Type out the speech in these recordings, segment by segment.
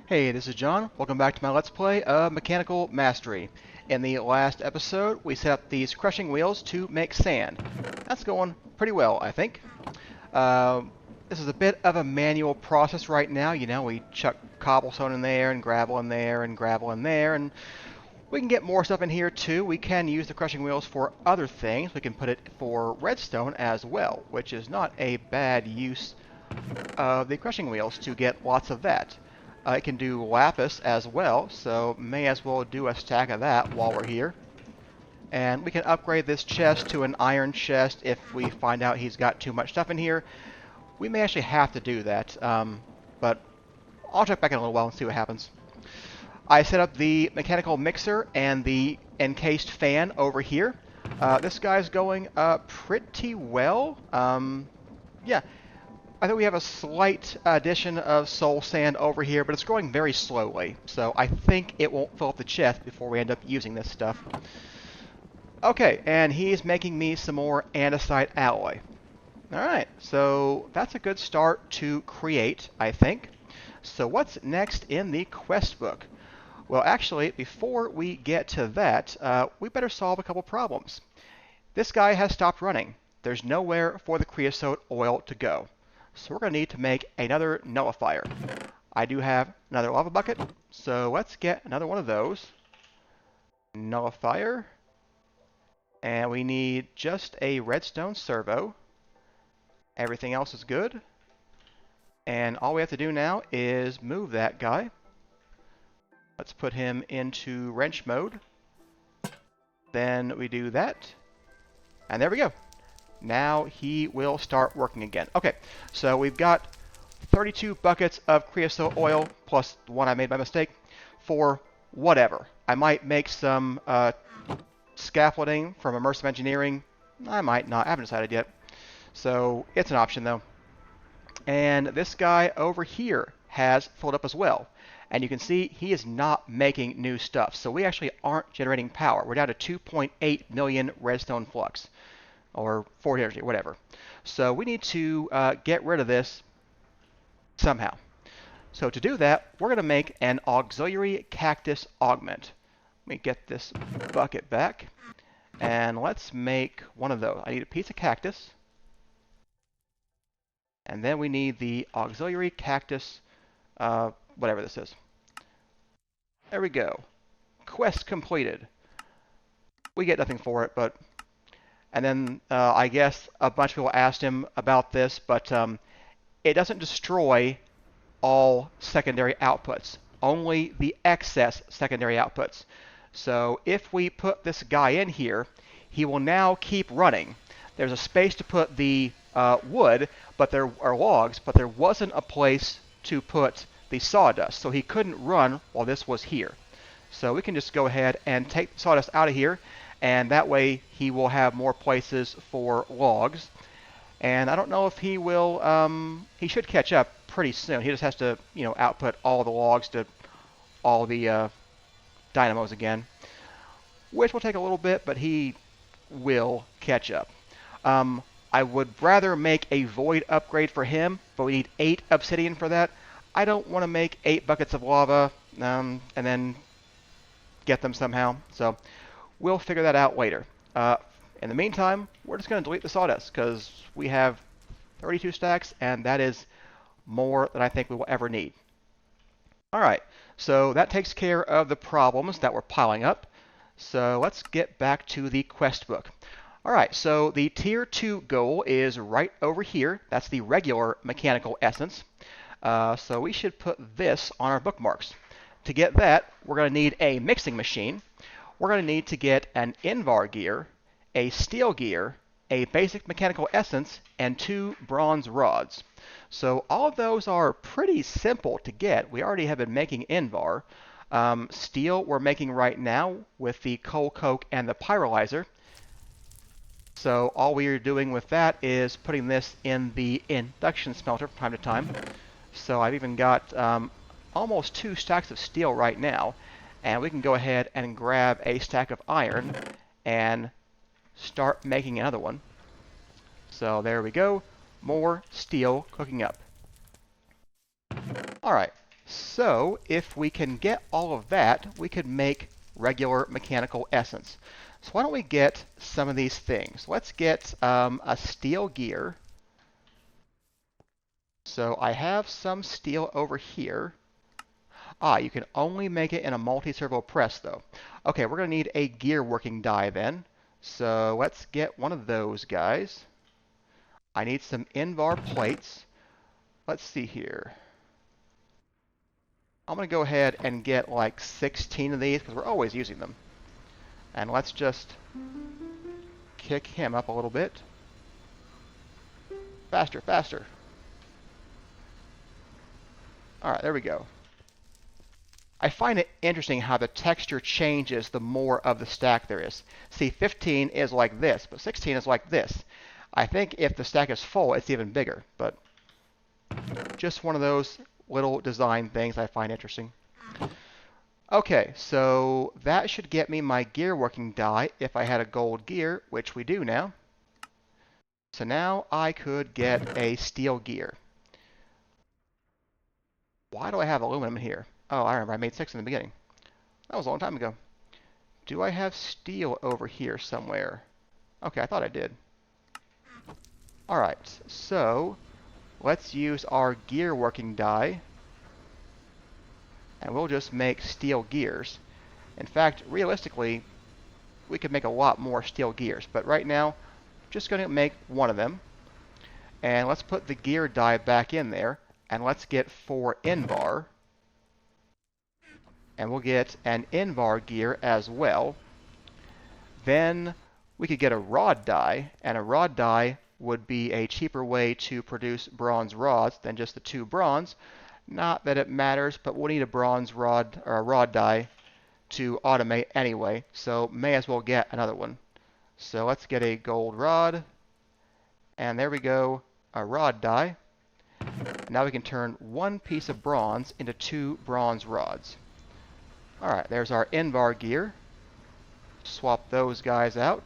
Hey, this is John. Welcome back to my Let's Play of Mechanical Mastery. In the last episode, we set up these crushing wheels to make sand. That's going pretty well, I think. This is a bit of a manual process right now. You know, we chuck cobblestone in there, and gravel in there, and gravel in there, and we can get more stuff in here too. We can use the crushing wheels for other things. We can put it for redstone as well, which is not a bad use of the crushing wheels to get lots of that. It can do lapis as well, so may as well do a stack of that while we're here. And we can upgrade this chest to an iron chest if we find out he's got too much stuff in here. We may actually have to do that, but I'll check back in a little while and see what happens. I set up the mechanical mixer and the encased fan over here. This guy's going pretty well. Yeah, I think we have a slight addition of soul sand over here, but it's growing very slowly. So I think it won't fill up the chest before we end up using this stuff. Okay, and he's making me some more andesite alloy. Alright, so that's a good start to create, I think. So what's next in the quest book? Well, actually, before we get to that, we better solve a couple problems. This guy has stopped running. There's nowhere for the creosote oil to go. So we're going to need to make another nullifier. I do have another lava bucket, so let's get another one of those. Nullifier. And we need just a redstone servo. Everything else is good. And all we have to do now is move that guy. Let's put him into wrench mode. Then we do that. And there we go. Now he will start working again. Okay, so we've got 32 buckets of creosote oil, plus the one I made by mistake, for whatever. I might make some scaffolding from immersive engineering. I might not. I haven't decided yet. So it's an option, though. And this guy over here has filled up as well. And you can see he is not making new stuff. So we actually aren't generating power. We're down to 2.8 million redstone flux. Or 40 energy, whatever. So we need to get rid of this somehow. So to do that, we're going to make an auxiliary cactus augment. Let me get this bucket back. And let's make one of those. I need a piece of cactus. And then we need the auxiliary cactus, whatever this is. There we go. Quest completed. We get nothing for it, but... And then I guess a bunch of people asked him about this, but it doesn't destroy all secondary outputs, only the excess secondary outputs. So if we put this guy in here, he will now keep running. There's a space to put the wood, but there are logs, but there wasn't a place to put the sawdust, so he couldn't run while this was here. So we can just go ahead and take the sawdust out of here, and that way he will have more places for logs. And I don't know if he will, he should catch up pretty soon. He just has to, you know, output all the logs to all the dynamos again, which will take a little bit, but he will catch up. I would rather make a void upgrade for him, but we need 8 obsidian for that. I don't want to make 8 buckets of lava and then get them somehow. So we'll figure that out later. In the meantime, we're just going to delete the sawdust because we have 32 stacks, and that is more than I think we will ever need. All right, so that takes care of the problems that were piling up. So let's get back to the quest book. All right, so the tier 2 goal is right over here. That's the regular mechanical essence. So we should put this on our bookmarks. To get that, we're going to need a mixing machine. We're going to need to get an Invar gear, a steel gear, a basic mechanical essence, and 2 bronze rods. So all of those are pretty simple to get. We already have been making Invar. Steel we're making right now with the coal coke and the pyrolyzer. So all we are doing with that is putting this in the induction smelter from time to time. So I've even got almost 2 stacks of steel right now. And we can go ahead and grab a stack of iron and start making another one. So there we go. More steel cooking up. Alright, So if we can get all of that, we could make regular mechanical essence. So why don't we get some of these things? Let's get a steel gear. So I have some steel over here. You can only make it in a multi-servo press though. Okay, we're going to need a gear working die then. So let's get one of those guys. I need some Invar plates. Let's see here. I'm going to go ahead and get like 16 of these because we're always using them. And let's just kick him up a little bit. Faster, faster. Alright, there we go. I find it interesting how the texture changes the more of the stack there is. See, 15 is like this, but 16 is like this. I think if the stack is full, it's even bigger, but just one of those little design things I find interesting. Okay, so that should get me my gear working die if I had a gold gear, which we do now. So now I could get a steel gear. Why do I have aluminum here? Oh, I remember. I made 6 in the beginning. That was a long time ago. Do I have steel over here somewhere? Okay, I thought I did. Alright, so let's use our gear working die. And we'll just make steel gears. In fact, realistically, we could make a lot more steel gears. But right now, just going to make one of them. And let's put the gear die back in there. And let's get 4 Invar. And we'll get an Invar gear as well. Then we could get a rod die. And a rod die would be a cheaper way to produce bronze rods than just the 2 bronze. Not that it matters, but we'll need a bronze rod or a rod die to automate anyway. So may as well get another one. So let's get a gold rod. And there we go, a rod die. Now we can turn 1 piece of bronze into 2 bronze rods. Alright, there's our Invar gear. Swap those guys out.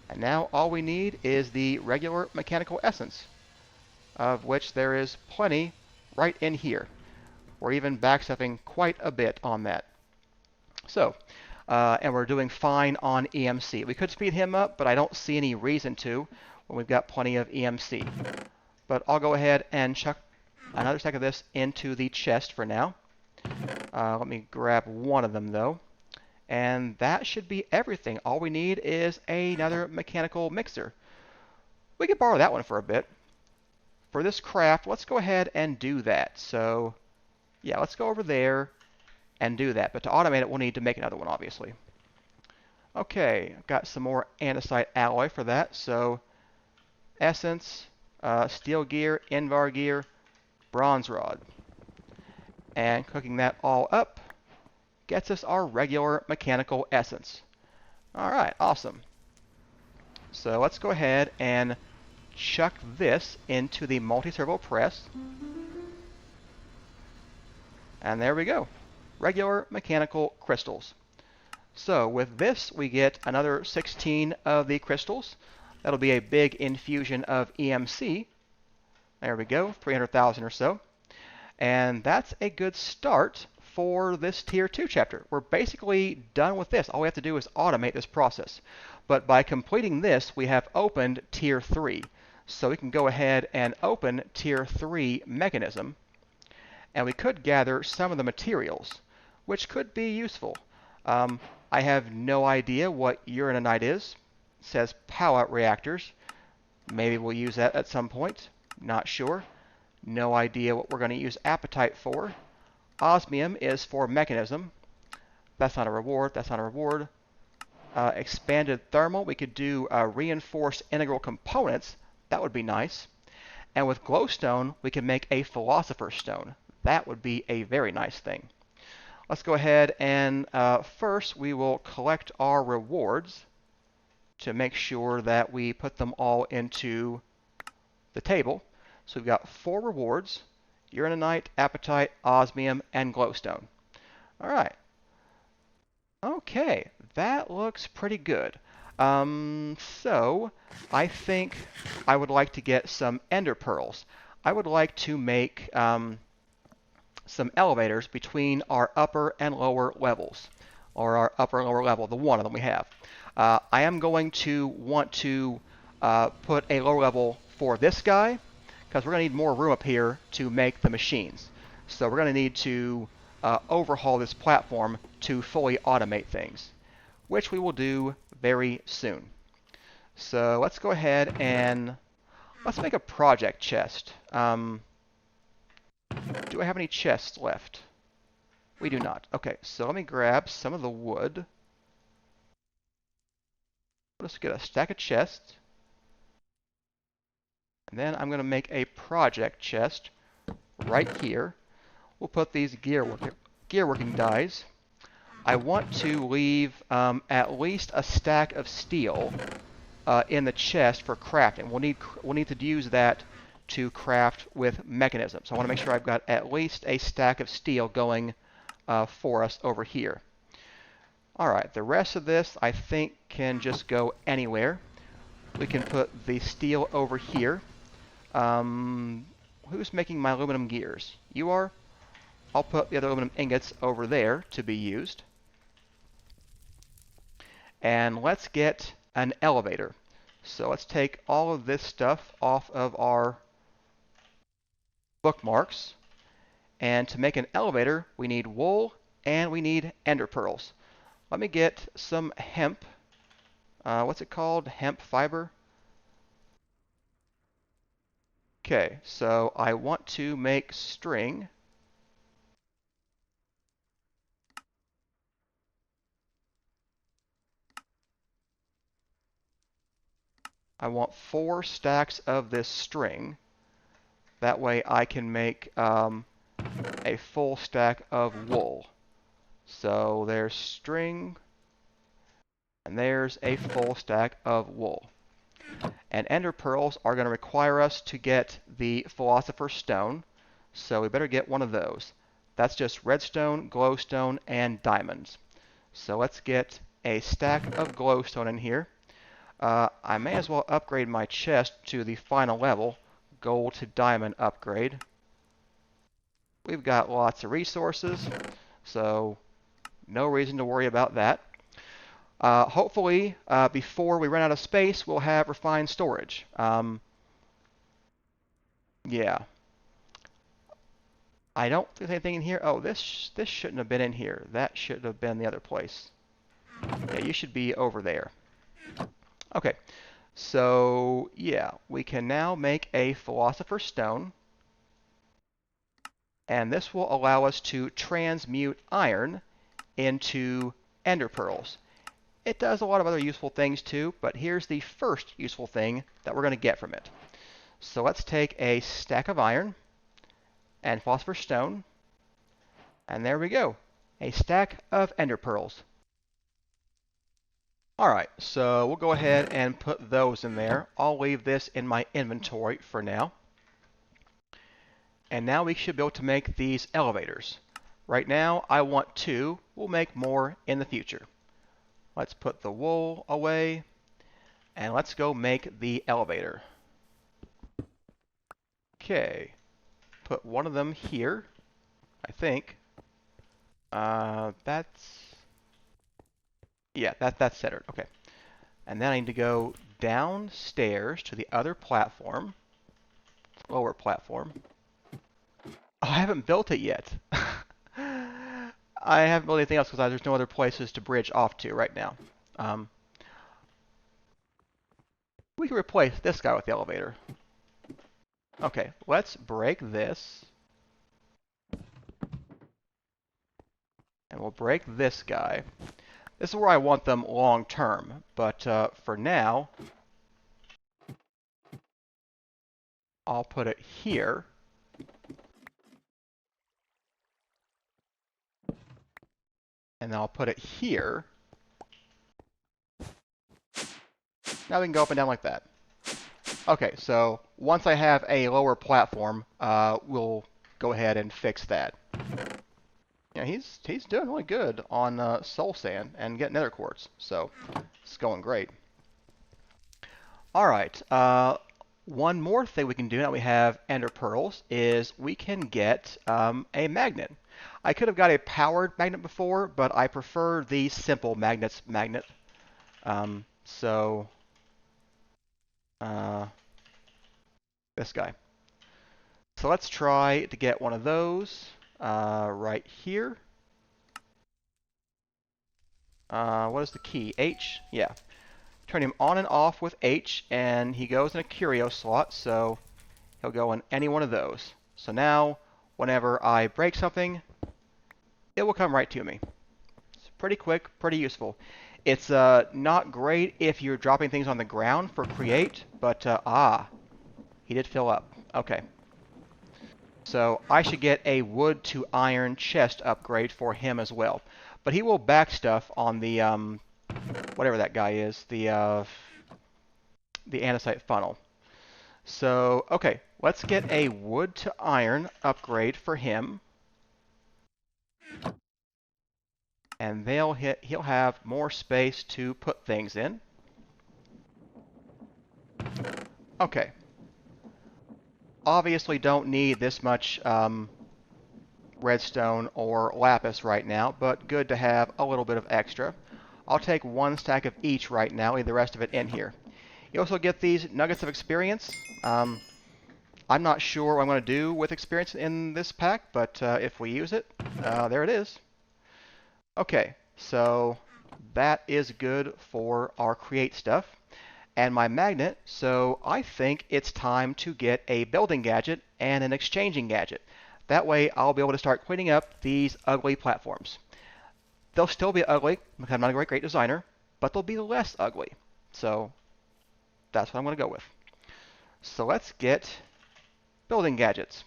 And now all we need is the regular mechanical essence, of which there is plenty right in here. We're even backstepping quite a bit on that. So, and we're doing fine on EMC. We could speed him up, but I don't see any reason to when we've got plenty of EMC. But I'll go ahead and chuck another stack of this into the chest for now. Let me grab one of them though. And that should be everything. All we need is another mechanical mixer. We could borrow that one for a bit. For this craft, let's go ahead and do that. So, yeah, let's go over there and do that. But to automate it, we'll need to make another one, obviously. Okay, I've got some more andesite alloy for that. So, essence, steel gear, Invar gear, bronze rod. And cooking that all up gets us our regular mechanical essence. Alright, awesome. So let's go ahead and chuck this into the multi-servo press. And there we go. Regular mechanical crystals. So with this, we get another 16 of the crystals. That'll be a big infusion of EMC. There we go, 300,000 or so. And that's a good start for this Tier 2 chapter. We're basically done with this. All we have to do is automate this process. But by completing this, we have opened Tier 3. So we can go ahead and open Tier 3 mechanism. And we could gather some of the materials, which could be useful. I have no idea what uraninite is. It says power reactors. Maybe we'll use that at some point. Not sure. No idea what we're going to use apatite for. Osmium is for mechanism. That's not a reward. That's not a reward. Expanded thermal. We could do reinforced integral components. That would be nice. And with glowstone, we can make a philosopher's stone. That would be a very nice thing. Let's go ahead and first we will collect our rewards to make sure that we put them all into the table. So we've got 4 rewards: uraninite, apatite, osmium, and glowstone. Alright. Okay, that looks pretty good. So I think I would like to get some ender pearls. I would like to make some elevators between our upper and lower levels, or our upper and lower level, the one of them we have. I am going to want to put a lower level for this guy, because we're going to need more room up here to make the machines. So we're going to need to overhaul this platform to fully automate things, which we will do very soon. So let's go ahead and let's make a project chest. Do I have any chests left? We do not. Okay, so let me grab some of the wood. Let's get a stack of chests. And then I'm going to make a project chest right here. We'll put these gearworking dies. I want to leave at least a stack of steel in the chest for crafting. We'll need to use that to craft with mechanisms. So I want to make sure I've got at least a stack of steel going for us over here. Alright, the rest of this I think can just go anywhere. We can put the steel over here. Who's making my aluminum gears? You are? I'll put the other aluminum ingots over there to be used. And let's get an elevator. So let's take all of this stuff off of our bookmarks. And to make an elevator, we need wool and we need ender pearls. Let me get some hemp. What's it called? Hemp fiber? Okay, so I want to make string. I want 4 stacks of this string. That way I can make a full stack of wool. So there's string, and there's a full stack of wool. And ender pearls are going to require us to get the Philosopher's Stone, so we better get one of those. That's just redstone, glowstone, and diamonds. So let's get a stack of glowstone in here. I may as well upgrade my chest to the final level, gold to diamond upgrade. We've got lots of resources, so no reason to worry about that. Hopefully, before we run out of space, we'll have refined storage. Yeah. I don't think there's anything in here. Oh, this shouldn't have been in here. That should have been the other place. Yeah, you should be over there. Okay. So, yeah, we can now make a Philosopher's Stone. And this will allow us to transmute iron into ender pearls. It does a lot of other useful things too, but here's the first useful thing that we're going to get from it. So let's take a stack of iron and philosopher's stone, and there we go, a stack of ender pearls. Alright, so we'll go ahead and put those in there. I'll leave this in my inventory for now. And now we should be able to make these elevators. Right now I want 2. We'll make more in the future. Let's put the wool away, and let's go make the elevator. Okay, put one of them here, I think. That's centered. Okay, and then I need to go downstairs to the other platform, lower platform. Oh, I haven't built it yet. I haven't built anything else because there's no other places to bridge off to right now. We can replace this guy with the elevator. Okay, let's break this. And we'll break this guy. This is where I want them long term, but for now, I'll put it here. And then I'll put it here. Now we can go up and down like that. Okay, so once I have a lower platform, we'll go ahead and fix that. Yeah, he's doing really good on soul sand and getting nether quartz, so it's going great. All right, One more thing we can do now we have ender pearls is we can get a magnet. I could have got a powered magnet before, but I prefer the simple magnet. So this guy. So let's try to get one of those right here. What is the key? H? Yeah. Turn him on and off with H, and he goes in a curio slot, so he'll go in any one of those. So now, whenever I break something, it will come right to me. It's pretty quick, pretty useful. It's not great if you're dropping things on the ground for create, but he did fill up. Okay. So I should get a wood to iron chest upgrade for him as well. But he will back stuff on the whatever that guy is, the andesite funnel. So, okay, let's get a wood to iron upgrade for him. And he'll have more space to put things in. Okay. Obviously don't need this much redstone or lapis right now, but good to have a little bit of extra. I'll take one stack of each right now, leave the rest of it in here. You also get these nuggets of experience. I'm not sure what I'm going to do with experience in this pack, but if we use it, there it is. Okay, so that is good for our create stuff. And my magnet, so I think it's time to get a building gadget and an exchanging gadget. That way I'll be able to start cleaning up these ugly platforms. They'll still be ugly because I'm not a great designer, but they'll be less ugly. So that's what I'm going to go with. So let's get building gadgets.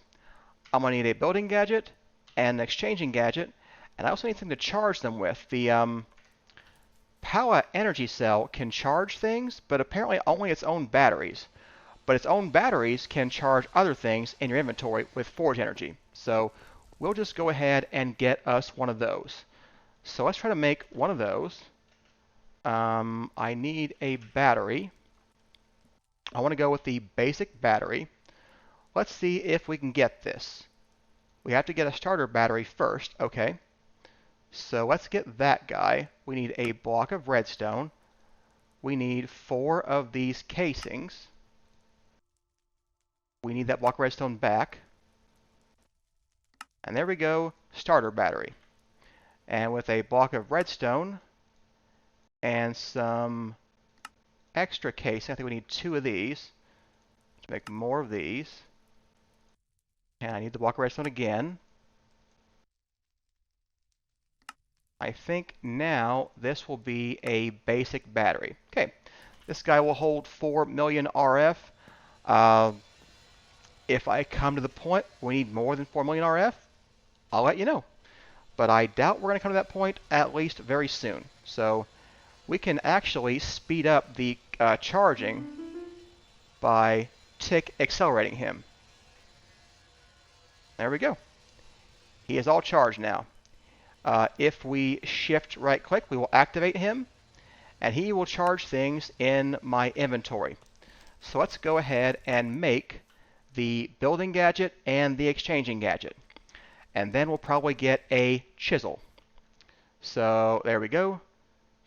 I'm going to need a building gadget and an exchanging gadget, and I also need something to charge them with. The Power energy cell can charge things, but apparently only its own batteries. But its own batteries can charge other things in your inventory with forge energy. So we'll just go ahead and get us one of those. So let's try to make one of those. I need a battery. I want to go with the basic battery. Let's see if we can get this. We have to get a starter battery first. Okay. So let's get that guy. We need a block of redstone. We need 4 of these casings. We need that block of redstone back. And there we go, starter battery. And with a block of redstone and some extra casing, I think we need 2 of these to make more of these. And I need the block of redstone again. I think now this will be a basic battery. Okay, this guy will hold 4 million RF. If I come to the point we need more than 4 million RF, I'll let you know. But I doubt we're going to come to that point at least very soon. So we can actually speed up the charging by tick accelerating him. There we go. He is all charged now. If we shift right click, we will activate him, and he will charge things in my inventory. So let's go ahead and make the building gadget and the exchanging gadget. And then we'll probably get a chisel. So there we go.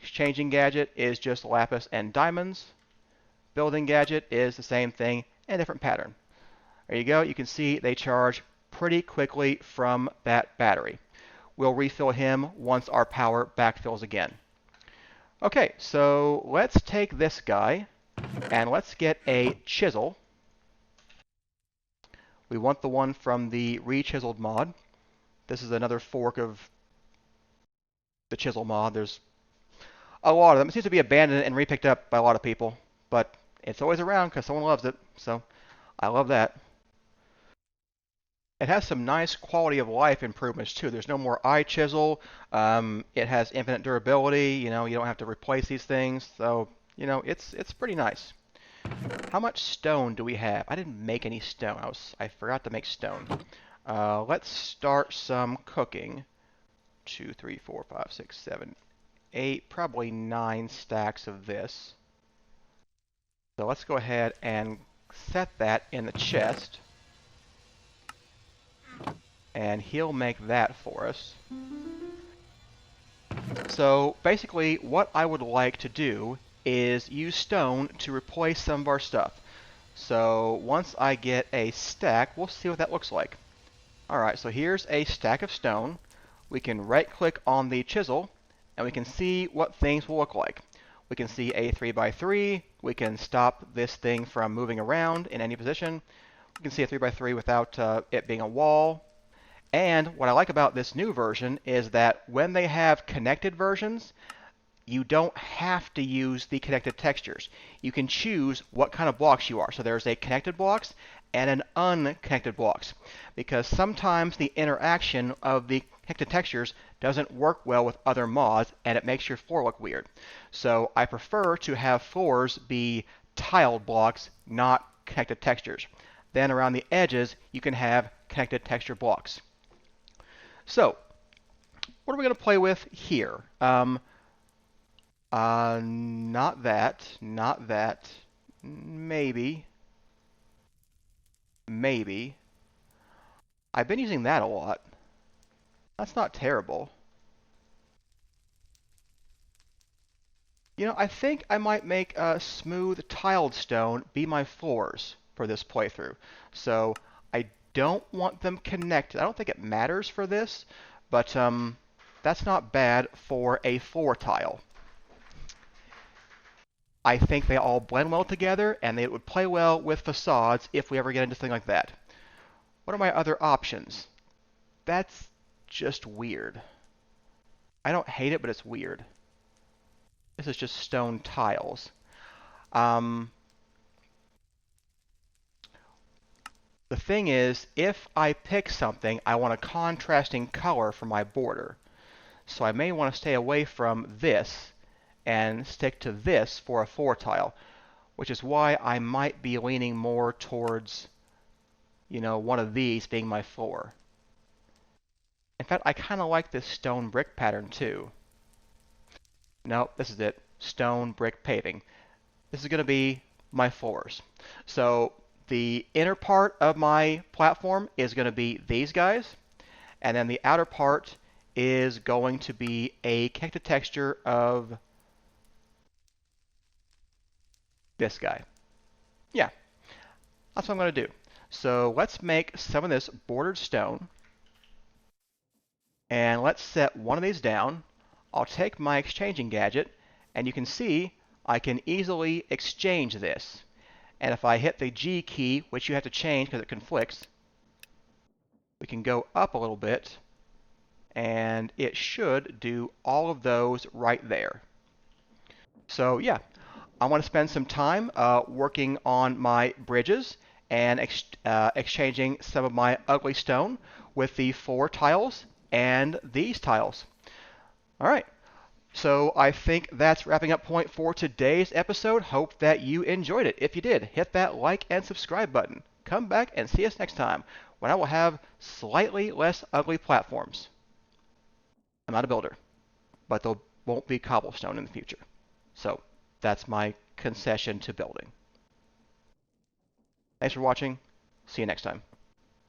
Exchanging gadget is just lapis and diamonds. Building gadget is the same thing, a different pattern. There you go. You can see they charge pretty quickly from that battery. We'll refill him once our power backfills again. Okay, so let's take this guy and let's get a chisel. We want the one from the re-chiseled mod. This is another fork of the chisel mod. There's a lot of them. It seems to be abandoned and repicked up by a lot of people, but it's always around because someone loves it, so I love that. It has some nice quality of life improvements too. There's no more eye chisel. It has infinite durability. You know, you don't have to replace these things. So, you know, it's pretty nice. How much stone do we have? I didn't make any stone. I forgot to make stone. Let's start some cooking. 2, 3, 4, 5, 6, 7, 8, probably 9 stacks of this. So let's go ahead and set that in the chest, and he'll make that for us. So basically, what I would like to do is use stone to replace some of our stuff. So once I get a stack, we'll see what that looks like. Alright, so here's a stack of stone. We can right-click on the chisel, and we can see what things will look like. We can see a 3x3. We can stop this thing from moving around in any position. We can see a 3x3 without it being a wall. And what I like about this new version is that when they have connected versions, you don't have to use the connected textures. You can choose what kind of blocks you are. So there's a connected blocks and an unconnected blocks, because sometimes the interaction of the connected textures doesn't work well with other mods and it makes your floor look weird. So I prefer to have floors be tiled blocks, not connected textures. Then around the edges, you can have connected texture blocks. So what are we going to play with here? Not that, not that. Maybe, maybe. I've been using that a lot. That's not terrible. You know, I think I might make a smooth tiled stone be my floors for this playthrough. So I don't want them connected. I don't think it matters for this, but that's not bad for a floor tile. I think they all blend well together, and they would play well with facades if we ever get into something like that. What are my other options? That's just weird. I don't hate it, but it's weird. This is just stone tiles. Um, the thing is, if I pick something, I want a contrasting color for my border. So I may want to stay away from this and stick to this for a floor tile, which is why I might be leaning more towards, you know, one of these being my floor. In fact, I kind of like this stone brick pattern too. Nope, this is it. Stone brick paving. This is going to be my floors. So the inner part of my platform is going to be these guys, and then the outer part is going to be a connected texture of this guy. Yeah, that's what I'm going to do. So let's make some of this bordered stone, and let's set one of these down. I'll take my exchanging gadget, and you can see I can easily exchange this. And if I hit the G key, which you have to change because it conflicts, we can go up a little bit, and it should do all of those right there. So yeah, I want to spend some time working on my bridges and exchanging some of my ugly stone with the floor tiles and these tiles. All right. So I think that's wrapping up point for today's episode. Hope that you enjoyed it. If you did, hit that like and subscribe button. Come back and see us next time when I will have slightly less ugly platforms. I'm not a builder, but there won't be cobblestone in the future. So that's my concession to building. Thanks for watching. See you next time.